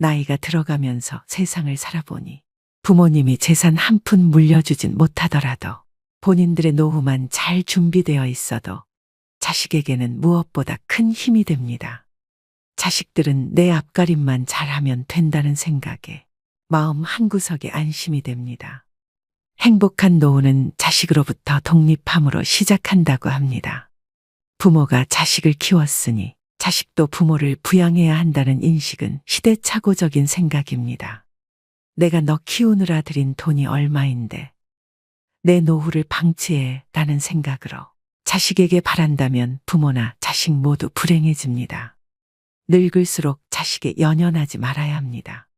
나이가 들어가면서 세상을 살아보니 부모님이 재산 한 푼 물려주진 못하더라도 본인들의 노후만 잘 준비되어 있어도 자식에게는 무엇보다 큰 힘이 됩니다. 자식들은 내 앞가림만 잘하면 된다는 생각에 마음 한구석에 안심이 됩니다. 행복한 노후는 자식으로부터 독립함으로 시작한다고 합니다. 부모가 자식을 키웠으니 자식도 부모를 부양해야 한다는 인식은 시대착오적인 생각입니다. 내가 너 키우느라 들인 돈이 얼마인데 내 노후를 방치해 라는 생각으로 자식에게 바란다면 부모나 자식 모두 불행해집니다. 늙을수록 자식에 연연하지 말아야 합니다.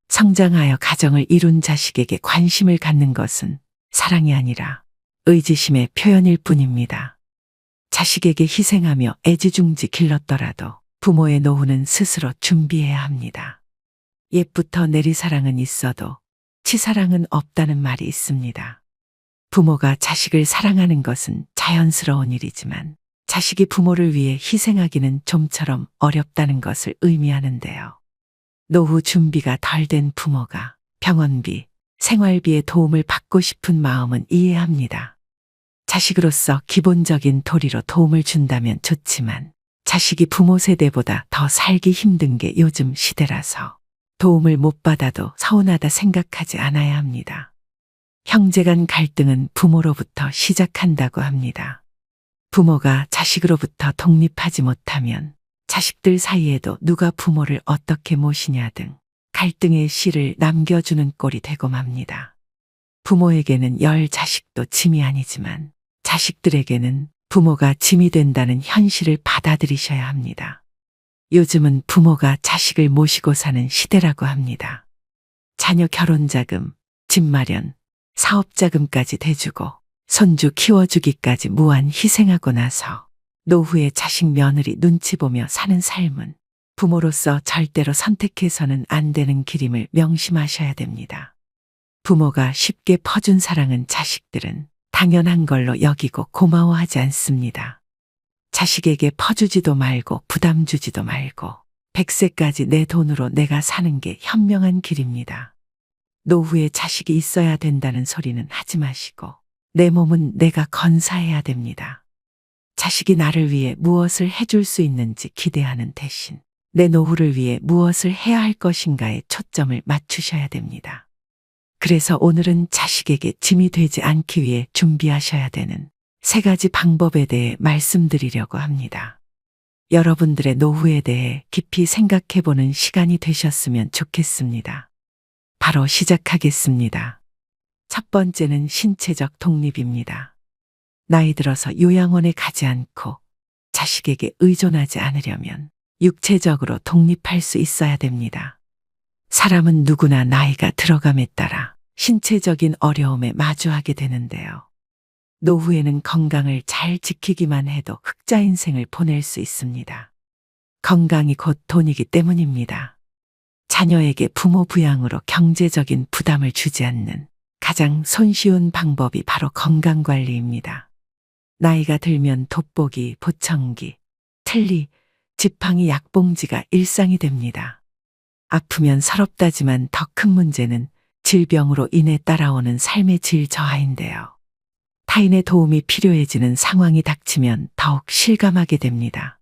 성장하여 가정을 이룬 자식에게 관심을 갖는 것은 사랑이 아니라 의지심의 표현일 뿐입니다. 자식에게 희생하며 애지중지 길렀더라도 부모의 노후는 스스로 준비해야 합니다. 옛부터 내리사랑은 있어도 치사랑은 없다는 말이 있습니다. 부모가 자식을 사랑하는 것은 자연스러운 일이지만 자식이 부모를 위해 희생하기는 좀처럼 어렵다는 것을 의미하는데요. 노후 준비가 덜 된 부모가 병원비, 생활비의 도움을 받고 싶은 마음은 이해합니다. 자식으로서 기본적인 도리로 도움을 준다면 좋지만 자식이 부모 세대보다 더 살기 힘든 게 요즘 시대라서 도움을 못 받아도 서운하다 생각하지 않아야 합니다. 형제 간 갈등은 부모로부터 시작한다고 합니다. 부모가 자식으로부터 독립하지 못하면 자식들 사이에도 누가 부모를 어떻게 모시냐 등 갈등의 씨를 남겨주는 꼴이 되고 맙니다. 부모에게는 열 자식도 짐이 아니지만 자식들에게는 부모가 짐이 된다는 현실을 받아들이셔야 합니다. 요즘은 부모가 자식을 모시고 사는 시대라고 합니다. 자녀 결혼자금, 집 마련, 사업자금까지 대주고 손주 키워주기까지 무한 희생하고 나서 노후에 자식 며느리 눈치 보며 사는 삶은 부모로서 절대로 선택해서는 안 되는 길임을 명심하셔야 됩니다. 부모가 쉽게 퍼준 사랑은 자식들은 당연한 걸로 여기고 고마워하지 않습니다. 자식에게 퍼주지도 말고 부담 주지도 말고 100세까지 내 돈으로 내가 사는 게 현명한 길입니다. 노후에 자식이 있어야 된다는 소리는 하지 마시고 내 몸은 내가 건사해야 됩니다. 자식이 나를 위해 무엇을 해줄 수 있는지 기대하는 대신 내 노후를 위해 무엇을 해야 할 것인가에 초점을 맞추셔야 됩니다. 그래서 오늘은 자식에게 짐이 되지 않기 위해 준비하셔야 되는 3가지 방법에 대해 말씀드리려고 합니다. 여러분들의 노후에 대해 깊이 생각해보는 시간이 되셨으면 좋겠습니다. 바로 시작하겠습니다. 첫 번째는 신체적 독립입니다. 나이 들어서 요양원에 가지 않고 자식에게 의존하지 않으려면 육체적으로 독립할 수 있어야 됩니다. 사람은 누구나 나이가 들어감에 따라 신체적인 어려움에 마주하게 되는데요. 노후에는 건강을 잘 지키기만 해도 흑자 인생을 보낼 수 있습니다. 건강이 곧 돈이기 때문입니다. 자녀에게 부모 부양으로 경제적인 부담을 주지 않는 가장 손쉬운 방법이 바로 건강관리입니다. 나이가 들면 돋보기, 보청기, 틀니, 지팡이, 약봉지가 일상이 됩니다. 아프면 서럽다지만 더 큰 문제는 질병으로 인해 따라오는 삶의 질 저하인데요. 타인의 도움이 필요해지는 상황이 닥치면 더욱 실감하게 됩니다.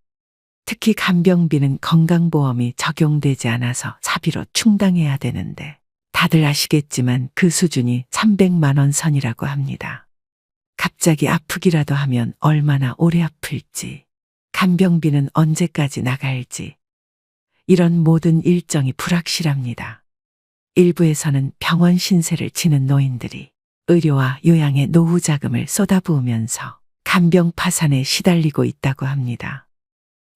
특히 간병비는 건강보험이 적용되지 않아서 사비로 충당해야 되는데 다들 아시겠지만 그 수준이 300만 원 선이라고 합니다. 갑자기 아프기라도 하면 얼마나 오래 아플지, 간병비는 언제까지 나갈지, 이런 모든 일정이 불확실합니다. 일부에서는 병원 신세를 지는 노인들이 의료와 요양에 노후 자금을 쏟아부으면서 간병 파산에 시달리고 있다고 합니다.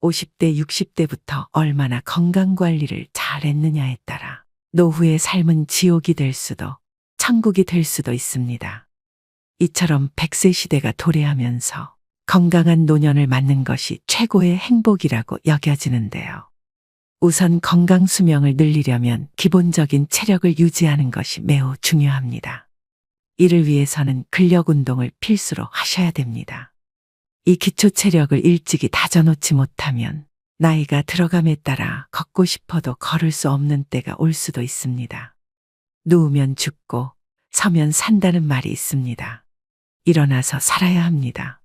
50대, 60대부터 얼마나 건강관리를 잘했느냐에 따라 노후의 삶은 지옥이 될 수도 천국이 될 수도 있습니다. 이처럼 100세 시대가 도래하면서 건강한 노년을 맞는 것이 최고의 행복이라고 여겨지는데요. 우선 건강 수명을 늘리려면 기본적인 체력을 유지하는 것이 매우 중요합니다. 이를 위해서는 근력 운동을 필수로 하셔야 됩니다. 이 기초 체력을 일찍이 다져놓지 못하면 나이가 들어감에 따라 걷고 싶어도 걸을 수 없는 때가 올 수도 있습니다. 누우면 죽고 서면 산다는 말이 있습니다. 일어나서 살아야 합니다.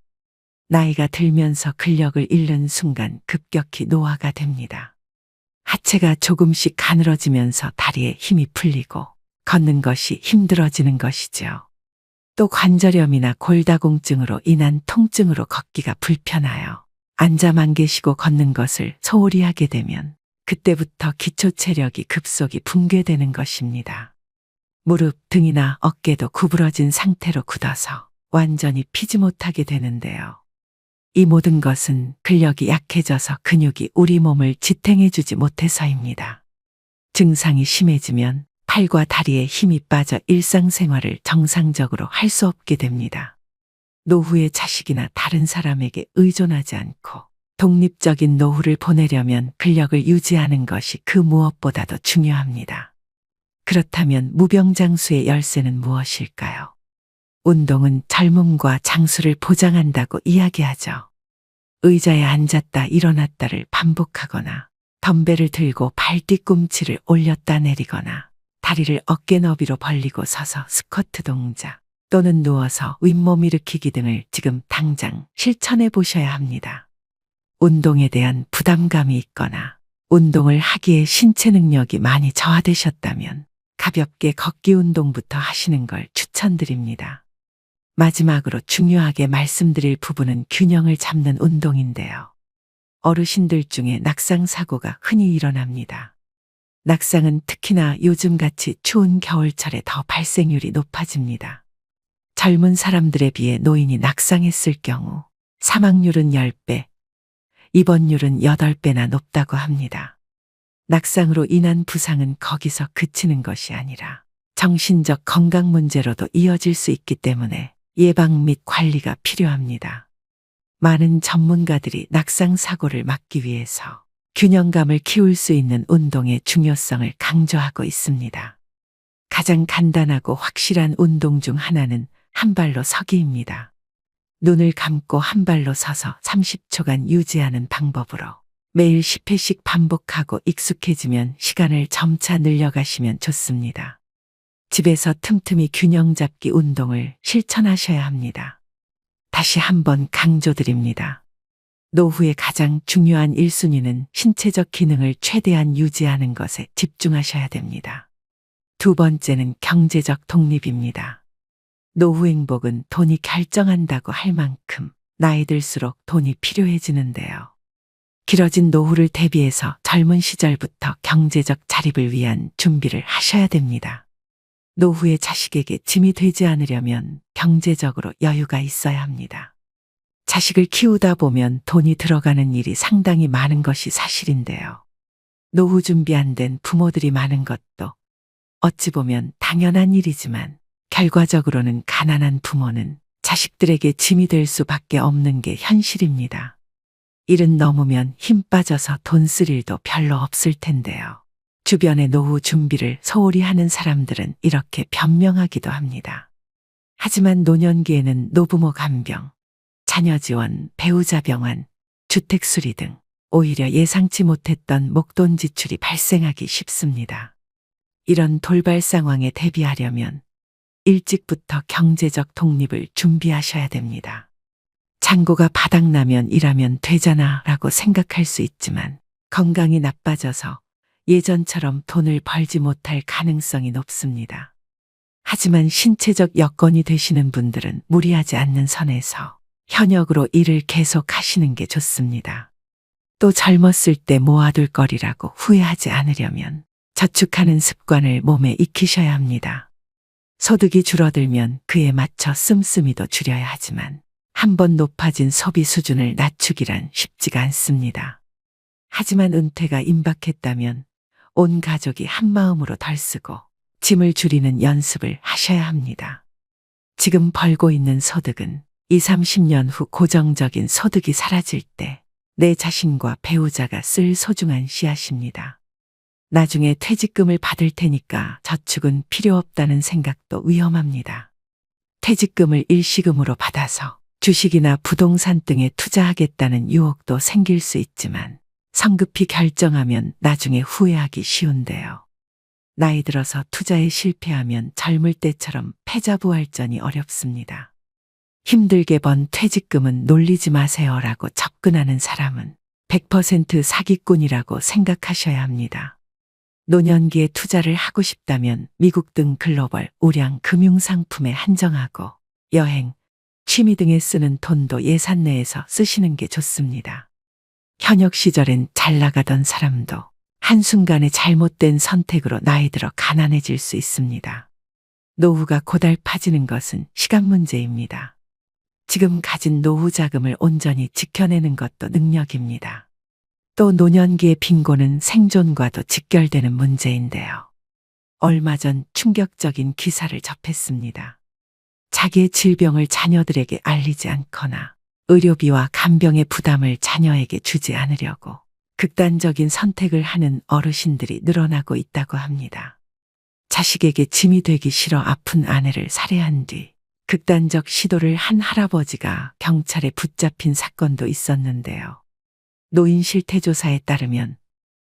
나이가 들면서 근력을 잃는 순간 급격히 노화가 됩니다. 하체가 조금씩 가늘어지면서 다리에 힘이 풀리고 걷는 것이 힘들어지는 것이죠. 또 관절염이나 골다공증으로 인한 통증으로 걷기가 불편하여 앉아만 계시고 걷는 것을 소홀히 하게 되면 그때부터 기초 체력이 급속히 붕괴되는 것입니다. 무릎, 등이나 어깨도 구부러진 상태로 굳어서 완전히 피지 못하게 되는데요. 이 모든 것은 근력이 약해져서 근육이 우리 몸을 지탱해주지 못해서입니다. 증상이 심해지면 팔과 다리에 힘이 빠져 일상생활을 정상적으로 할 수 없게 됩니다. 노후에 자식이나 다른 사람에게 의존하지 않고 독립적인 노후를 보내려면 근력을 유지하는 것이 그 무엇보다도 중요합니다. 그렇다면 무병장수의 열쇠는 무엇일까요? 운동은 젊음과 장수를 보장한다고 이야기하죠. 의자에 앉았다 일어났다를 반복하거나 덤벨을 들고 발 뒤꿈치를 올렸다 내리거나 다리를 어깨 너비로 벌리고 서서 스쿼트 동작 또는 누워서 윗몸 일으키기 등을 지금 당장 실천해 보셔야 합니다. 운동에 대한 부담감이 있거나 운동을 하기에 신체 능력이 많이 저하되셨다면 가볍게 걷기 운동부터 하시는 걸 추천드립니다. 마지막으로 중요하게 말씀드릴 부분은 균형을 잡는 운동인데요. 어르신들 중에 낙상 사고가 흔히 일어납니다. 낙상은 특히나 요즘같이 추운 겨울철에 더 발생률이 높아집니다. 젊은 사람들에 비해 노인이 낙상했을 경우 사망률은 10배, 입원율은 8배나 높다고 합니다. 낙상으로 인한 부상은 거기서 그치는 것이 아니라 정신적 건강 문제로도 이어질 수 있기 때문에 예방 및 관리가 필요합니다. 많은 전문가들이 낙상 사고를 막기 위해서 균형감을 키울 수 있는 운동의 중요성을 강조하고 있습니다. 가장 간단하고 확실한 운동 중 하나는 한 발로 서기입니다. 눈을 감고 한 발로 서서 30초간 유지하는 방법으로 매일 10회씩 반복하고 익숙해지면 시간을 점차 늘려가시면 좋습니다. 집에서 틈틈이 균형 잡기 운동을 실천하셔야 합니다. 다시 한번 강조드립니다. 노후의 가장 중요한 1순위는 신체적 기능을 최대한 유지하는 것에 집중하셔야 됩니다. 두 번째는 경제적 독립입니다. 노후 행복은 돈이 결정한다고 할 만큼 나이 들수록 돈이 필요해지는데요. 길어진 노후를 대비해서 젊은 시절부터 경제적 자립을 위한 준비를 하셔야 됩니다. 노후의 자식에게 짐이 되지 않으려면 경제적으로 여유가 있어야 합니다. 자식을 키우다 보면 돈이 들어가는 일이 상당히 많은 것이 사실인데요. 노후 준비 안 된 부모들이 많은 것도 어찌 보면 당연한 일이지만 결과적으로는 가난한 부모는 자식들에게 짐이 될 수밖에 없는 게 현실입니다. 일은 넘으면 힘 빠져서 돈 쓸 일도 별로 없을 텐데요. 주변의 노후 준비를 소홀히 하는 사람들은 이렇게 변명하기도 합니다. 하지만 노년기에는 노부모 간병, 자녀 지원, 배우자 병환, 주택 수리 등 오히려 예상치 못했던 목돈 지출이 발생하기 쉽습니다. 이런 돌발 상황에 대비하려면 일찍부터 경제적 독립을 준비하셔야 됩니다. 잔고가 바닥나면 일하면 되잖아 라고 생각할 수 있지만 건강이 나빠져서 예전처럼 돈을 벌지 못할 가능성이 높습니다. 하지만 신체적 여건이 되시는 분들은 무리하지 않는 선에서 현역으로 일을 계속 하시는 게 좋습니다. 또 젊었을 때 모아둘 거리라고 후회하지 않으려면 저축하는 습관을 몸에 익히셔야 합니다. 소득이 줄어들면 그에 맞춰 씀씀이도 줄여야 하지만 한번 높아진 소비 수준을 낮추기란 쉽지가 않습니다. 하지만 은퇴가 임박했다면 온 가족이 한마음으로 덜 쓰고 짐을 줄이는 연습을 하셔야 합니다. 지금 벌고 있는 소득은 20, 30년 후 고정적인 소득이 사라질 때 내 자신과 배우자가 쓸 소중한 씨앗입니다. 나중에 퇴직금을 받을 테니까 저축은 필요 없다는 생각도 위험합니다. 퇴직금을 일시금으로 받아서 주식이나 부동산 등에 투자하겠다는 유혹도 생길 수 있지만 성급히 결정하면 나중에 후회하기 쉬운데요. 나이 들어서 투자에 실패하면 젊을 때처럼 패자부활전이 어렵습니다. 힘들게 번 퇴직금은 놀리지 마세요라고 접근하는 사람은 100% 사기꾼이라고 생각하셔야 합니다. 노년기에 투자를 하고 싶다면 미국 등 글로벌 우량 금융상품에 한정하고 여행, 취미 등에 쓰는 돈도 예산 내에서 쓰시는 게 좋습니다. 현역 시절엔 잘 나가던 사람도 한순간에 잘못된 선택으로 나이 들어 가난해질 수 있습니다. 노후가 고달파지는 것은 시간 문제입니다. 지금 가진 노후 자금을 온전히 지켜내는 것도 능력입니다. 또 노년기의 빈곤은 생존과도 직결되는 문제인데요. 얼마 전 충격적인 기사를 접했습니다. 자기의 질병을 자녀들에게 알리지 않거나 의료비와 간병의 부담을 자녀에게 주지 않으려고 극단적인 선택을 하는 어르신들이 늘어나고 있다고 합니다. 자식에게 짐이 되기 싫어 아픈 아내를 살해한 뒤 극단적 시도를 한 할아버지가 경찰에 붙잡힌 사건도 있었는데요. 노인 실태조사에 따르면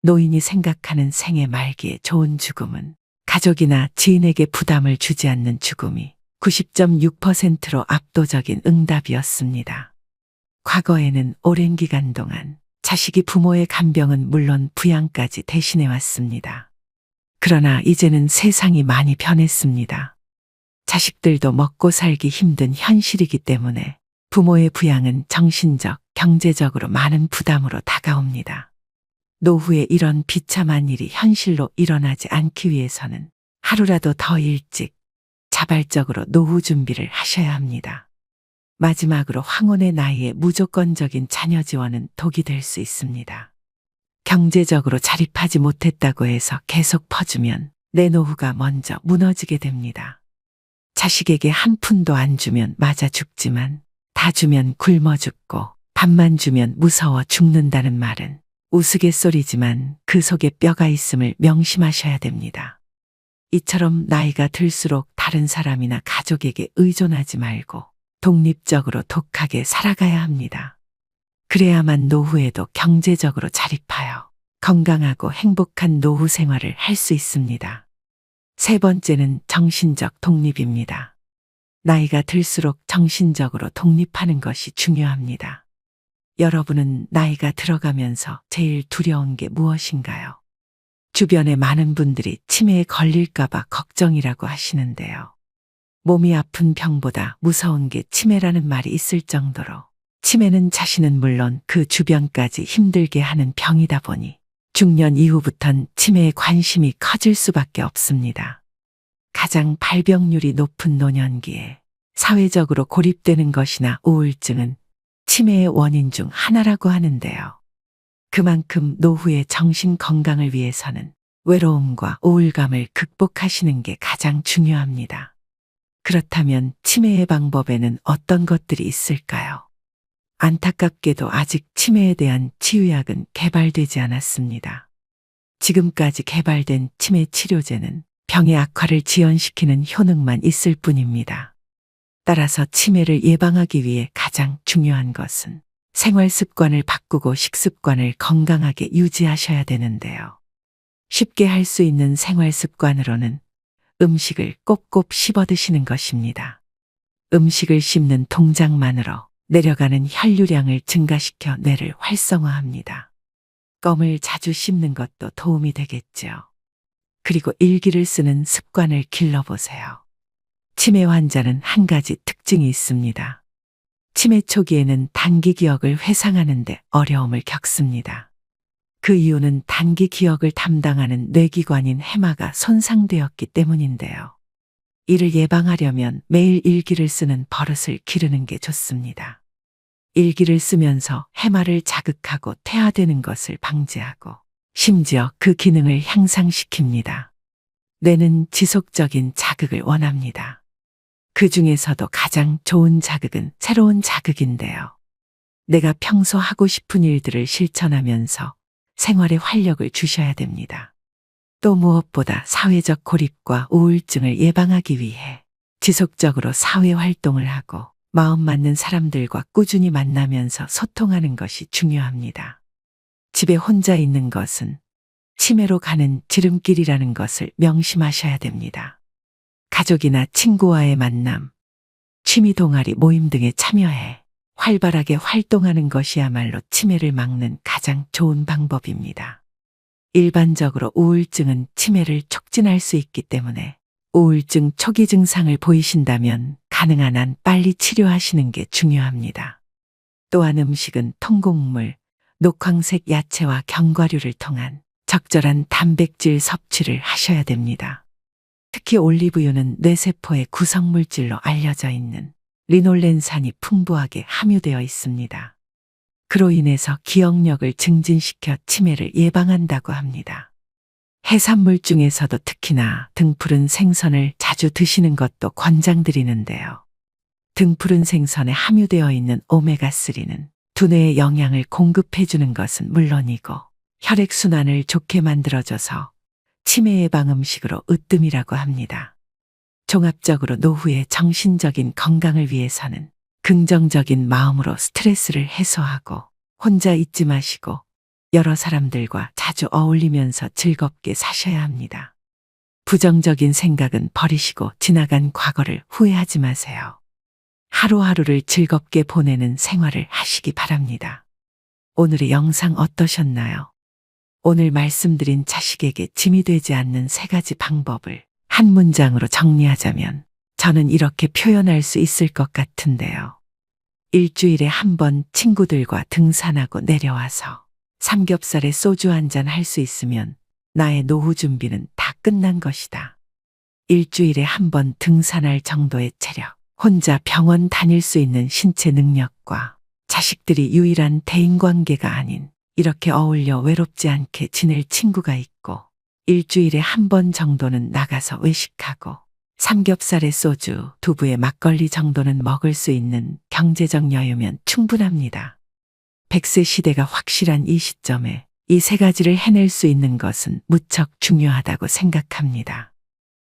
노인이 생각하는 생애 말기의 좋은 죽음은 가족이나 지인에게 부담을 주지 않는 죽음이 90.6%로 압도적인 응답이었습니다. 과거에는 오랜 기간 동안 자식이 부모의 간병은 물론 부양까지 대신해 왔습니다. 그러나 이제는 세상이 많이 변했습니다. 자식들도 먹고 살기 힘든 현실이기 때문에 부모의 부양은 정신적, 경제적으로 많은 부담으로 다가옵니다. 노후에 이런 비참한 일이 현실로 일어나지 않기 위해서는 하루라도 더 일찍 자발적으로 노후 준비를 하셔야 합니다. 마지막으로 황혼의 나이에 무조건적인 자녀 지원은 독이 될 수 있습니다. 경제적으로 자립하지 못했다고 해서 계속 퍼주면 내 노후가 먼저 무너지게 됩니다. 자식에게 한 푼도 안 주면 맞아 죽지만 다 주면 굶어 죽고 밥만 주면 무서워 죽는다는 말은 우스갯소리지만 그 속에 뼈가 있음을 명심하셔야 됩니다. 이처럼 나이가 들수록 다른 사람이나 가족에게 의존하지 말고 독립적으로 독하게 살아가야 합니다. 그래야만 노후에도 경제적으로 자립하여 건강하고 행복한 노후 생활을 할 수 있습니다. 세 번째는 정신적 독립입니다. 나이가 들수록 정신적으로 독립하는 것이 중요합니다. 여러분은 나이가 들어가면서 제일 두려운 게 무엇인가요? 주변에 많은 분들이 치매에 걸릴까봐 걱정이라고 하시는데요. 몸이 아픈 병보다 무서운 게 치매라는 말이 있을 정도로 치매는 자신은 물론 그 주변까지 힘들게 하는 병이다 보니 중년 이후부턴 치매에 관심이 커질 수밖에 없습니다. 가장 발병률이 높은 노년기에 사회적으로 고립되는 것이나 우울증은 치매의 원인 중 하나라고 하는데요. 그만큼 노후의 정신 건강을 위해서는 외로움과 우울감을 극복하시는 게 가장 중요합니다. 그렇다면 치매의 방법에는 어떤 것들이 있을까요? 안타깝게도 아직 치매에 대한 치유약은 개발되지 않았습니다. 지금까지 개발된 치매 치료제는 병의 악화를 지연시키는 효능만 있을 뿐입니다. 따라서 치매를 예방하기 위해 가장 중요한 것은 생활 습관을 바꾸고 식습관을 건강하게 유지하셔야 되는데요. 쉽게 할 수 있는 생활 습관으로는 음식을 꼭꼭 씹어 드시는 것입니다. 음식을 씹는 동작만으로 내려가는 혈류량을 증가시켜 뇌를 활성화합니다. 껌을 자주 씹는 것도 도움이 되겠죠. 그리고 일기를 쓰는 습관을 길러보세요. 치매 환자는 한 가지 특징이 있습니다. 치매 초기에는 단기 기억을 회상하는 데 어려움을 겪습니다. 그 이유는 단기 기억을 담당하는 뇌기관인 해마가 손상되었기 때문인데요. 이를 예방하려면 매일 일기를 쓰는 버릇을 기르는 게 좋습니다. 일기를 쓰면서 해마를 자극하고 퇴화되는 것을 방지하고 심지어 그 기능을 향상시킵니다. 뇌는 지속적인 자극을 원합니다. 그 중에서도 가장 좋은 자극은 새로운 자극인데요. 내가 평소 하고 싶은 일들을 실천하면서 생활에 활력을 주셔야 됩니다. 또 무엇보다 사회적 고립과 우울증을 예방하기 위해 지속적으로 사회 활동을 하고 마음 맞는 사람들과 꾸준히 만나면서 소통하는 것이 중요합니다. 집에 혼자 있는 것은 치매로 가는 지름길이라는 것을 명심하셔야 됩니다. 가족이나 친구와의 만남, 취미 동아리 모임 등에 참여해 활발하게 활동하는 것이야말로 치매를 막는 가장 좋은 방법입니다. 일반적으로 우울증은 치매를 촉진할 수 있기 때문에 우울증 초기 증상을 보이신다면 가능한 한 빨리 치료하시는 게 중요합니다. 또한 음식은 통곡물, 녹황색 야채와 견과류를 통한 적절한 단백질 섭취를 하셔야 됩니다. 특히 올리브유는 뇌세포의 구성물질로 알려져 있는 리놀렌산이 풍부하게 함유되어 있습니다. 그로 인해서 기억력을 증진시켜 치매를 예방한다고 합니다. 해산물 중에서도 특히나 등푸른 생선을 자주 드시는 것도 권장드리는데요. 등푸른 생선에 함유되어 있는 오메가3는 두뇌에 영양을 공급해주는 것은 물론이고 혈액순환을 좋게 만들어줘서 치매 예방 음식으로 으뜸이라고 합니다. 종합적으로 노후의 정신적인 건강을 위해서는 긍정적인 마음으로 스트레스를 해소하고 혼자 있지 마시고 여러 사람들과 자주 어울리면서 즐겁게 사셔야 합니다. 부정적인 생각은 버리시고 지나간 과거를 후회하지 마세요. 하루하루를 즐겁게 보내는 생활을 하시기 바랍니다. 오늘의 영상 어떠셨나요? 오늘 말씀드린 자식에게 짐이 되지 않는 3가지 방법을 한 문장으로 정리하자면 저는 이렇게 표현할 수 있을 것 같은데요. 일주일에 한 번 친구들과 등산하고 내려와서 삼겹살에 소주 한잔 할 수 있으면 나의 노후 준비는 다 끝난 것이다. 일주일에 한 번 등산할 정도의 체력, 혼자 병원 다닐 수 있는 신체 능력과 자식들이 유일한 대인관계가 아닌 이렇게 어울려 외롭지 않게 지낼 친구가 있고 일주일에 한 번 정도는 나가서 외식하고 삼겹살에 소주, 두부에 막걸리 정도는 먹을 수 있는 경제적 여유면 충분합니다. 100세 시대가 확실한 이 시점에 이 3가지를 해낼 수 있는 것은 무척 중요하다고 생각합니다.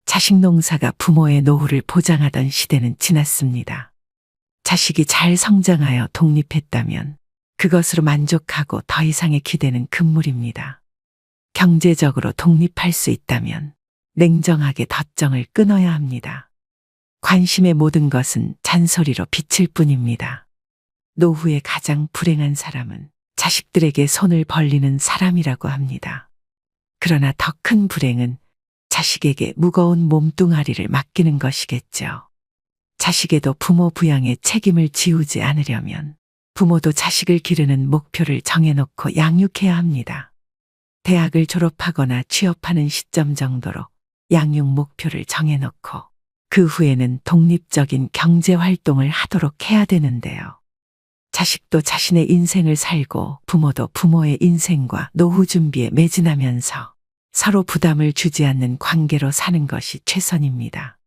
자식 농사가 부모의 노후를 보장하던 시대는 지났습니다. 자식이 잘 성장하여 독립했다면 그것으로 만족하고 더 이상의 기대는 금물입니다. 경제적으로 독립할 수 있다면 냉정하게 덧정을 끊어야 합니다. 관심의 모든 것은 잔소리로 비칠 뿐입니다. 노후에 가장 불행한 사람은 자식들에게 손을 벌리는 사람이라고 합니다. 그러나 더 큰 불행은 자식에게 무거운 몸뚱아리를 맡기는 것이겠죠. 자식에도 부모 부양의 책임을 지우지 않으려면 부모도 자식을 기르는 목표를 정해놓고 양육해야 합니다. 대학을 졸업하거나 취업하는 시점 정도로 양육 목표를 정해놓고 그 후에는 독립적인 경제 활동을 하도록 해야 되는데요. 자식도 자신의 인생을 살고 부모도 부모의 인생과 노후 준비에 매진하면서 서로 부담을 주지 않는 관계로 사는 것이 최선입니다.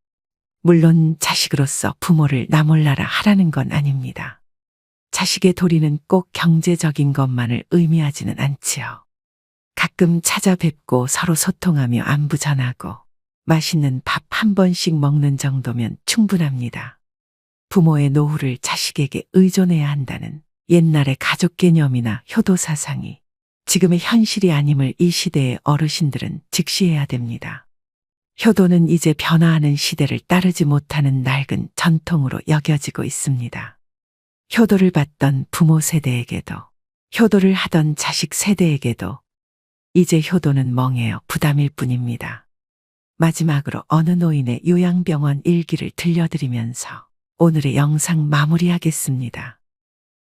물론 자식으로서 부모를 나몰라라 하라는 건 아닙니다. 자식의 도리는 꼭 경제적인 것만을 의미하지는 않지요. 가끔 찾아뵙고 서로 소통하며 안부 전하고 맛있는 밥 한 번씩 먹는 정도면 충분합니다. 부모의 노후를 자식에게 의존해야 한다는 옛날의 가족 개념이나 효도 사상이 지금의 현실이 아님을 이 시대의 어르신들은 직시해야 됩니다. 효도는 이제 변화하는 시대를 따르지 못하는 낡은 전통으로 여겨지고 있습니다. 효도를 받던 부모 세대에게도 효도를 하던 자식 세대에게도 이제 효도는 멍해요 부담일 뿐입니다. 마지막으로 어느 노인의 요양병원 일기를 들려드리면서 오늘의 영상 마무리하겠습니다.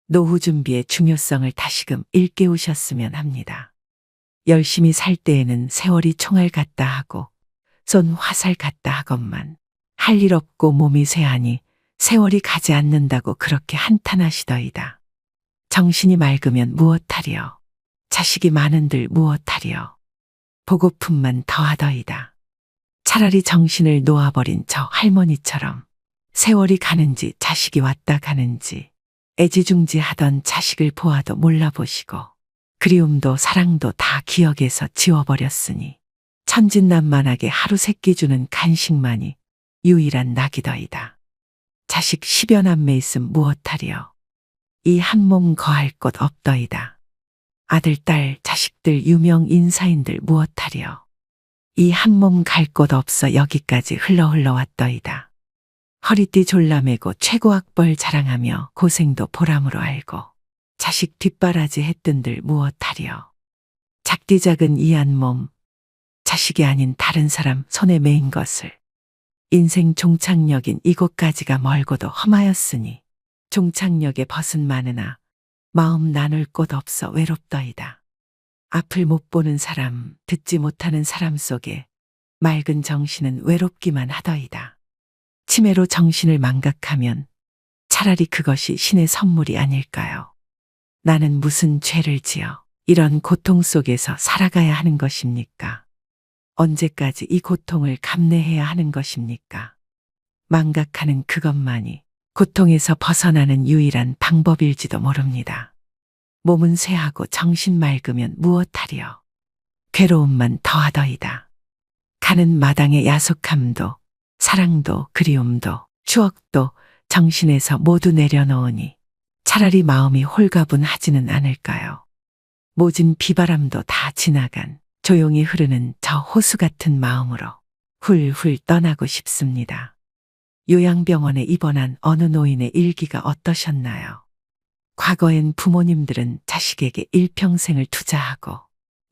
노후 준비의 중요성을 다시금 일깨우셨으면 합니다. 열심히 살 때에는 세월이 총알 같다 하고 쏜 화살 같다 하건만 할 일 없고 몸이 쇠하니 세월이 가지 않는다고 그렇게 한탄하시더이다. 정신이 맑으면 무엇하리요. 자식이 많은들 무엇하리요. 보고품만 더하더이다. 차라리 정신을 놓아버린 저 할머니처럼 세월이 가는지 자식이 왔다 가는지 애지중지하던 자식을 보아도 몰라보시고 그리움도 사랑도 다 기억에서 지워버렸으니 천진난만하게 하루 세끼 주는 간식만이 유일한 낙이더이다. 자식 10여 남매 있음 무엇하리요. 이 한 몸 거할 곳 없더이다. 아들, 딸, 자식들, 유명 인사인들 무엇하려. 이 한 몸 갈 곳 없어 여기까지 흘러왔더이다. 허리띠 졸라매고 최고 학벌 자랑하며 고생도 보람으로 알고 자식 뒷바라지 했던들 무엇하려. 작디 작은 이 한 몸, 자식이 아닌 다른 사람 손에 매인 것을. 인생 종착역인 이곳까지가 멀고도 험하였으니 종착역에 벗은 많으나 마음 나눌 곳 없어 외롭더이다. 앞을 못 보는 사람, 듣지 못하는 사람 속에 맑은 정신은 외롭기만 하더이다. 치매로 정신을 망각하면 차라리 그것이 신의 선물이 아닐까요? 나는 무슨 죄를 지어 이런 고통 속에서 살아가야 하는 것입니까? 언제까지 이 고통을 감내해야 하는 것입니까? 망각하는 그것만이 고통에서 벗어나는 유일한 방법일지도 모릅니다. 몸은 쇠하고 정신 맑으면 무엇하려. 괴로움만 더하더이다. 가는 마당의 야속함도 사랑도 그리움도 추억도 정신에서 모두 내려놓으니 차라리 마음이 홀가분하지는 않을까요? 모진 비바람도 다 지나간 조용히 흐르는 저 호수 같은 마음으로 훌훌 떠나고 싶습니다. 요양병원에 입원한 어느 노인의 일기가 어떠셨나요? 과거엔 부모님들은 자식에게 일평생을 투자하고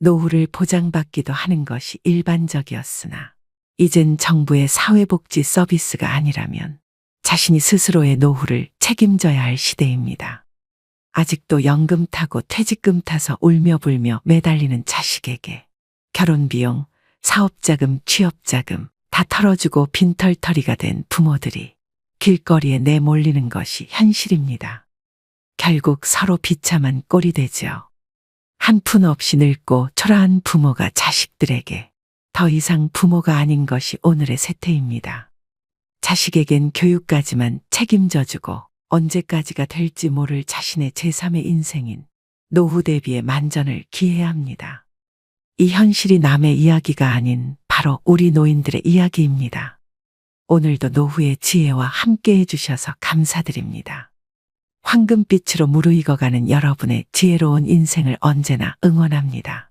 노후를 보장받기도 하는 것이 일반적이었으나 이젠 정부의 사회복지 서비스가 아니라면 자신이 스스로의 노후를 책임져야 할 시대입니다. 아직도 연금 타고 퇴직금 타서 울며 불며 매달리는 자식에게 결혼비용, 사업자금, 취업자금 다 털어주고 빈털터리가 된 부모들이 길거리에 내몰리는 것이 현실입니다. 결국 서로 비참한 꼴이 되죠. 한 푼 없이 늙고 초라한 부모가 자식들에게 더 이상 부모가 아닌 것이 오늘의 세태입니다. 자식에겐 교육까지만 책임져주고 언제까지가 될지 모를 자신의 제3의 인생인 노후 대비의 만전을 기해야 합니다. 이 현실이 남의 이야기가 아닌 바로 우리 노인들의 이야기입니다. 오늘도 노후의 지혜와 함께 해주셔서 감사드립니다. 황금빛으로 무르익어가는 여러분의 지혜로운 인생을 언제나 응원합니다.